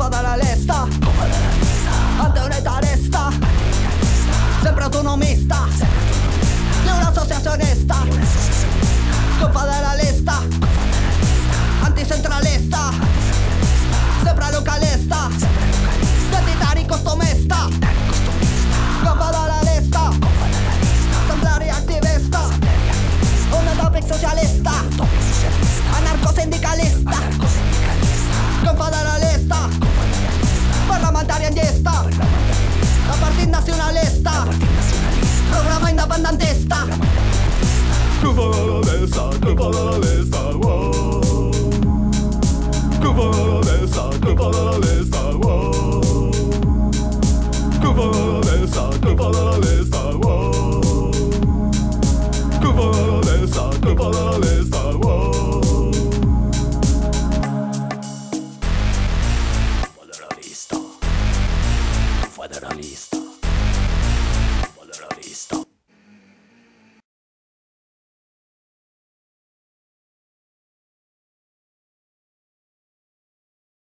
Confederalista, antiunitarista, sempre autonomista, di un'associazionista. Confederalista, anticentralista, sempre localista, identitari costumista. Confederalista, sempre attivista, un topic socialista, anarcosindicalista. Confederalista, parlamentari indista, la Partit Nacionalista, programa independentista. Confederalista, Confederalista, wow. Confederalista, Confederalista, wow. Confederalista, Confederalista, wow. Confederalista, Confederalista, wow. Federalista, Federalista.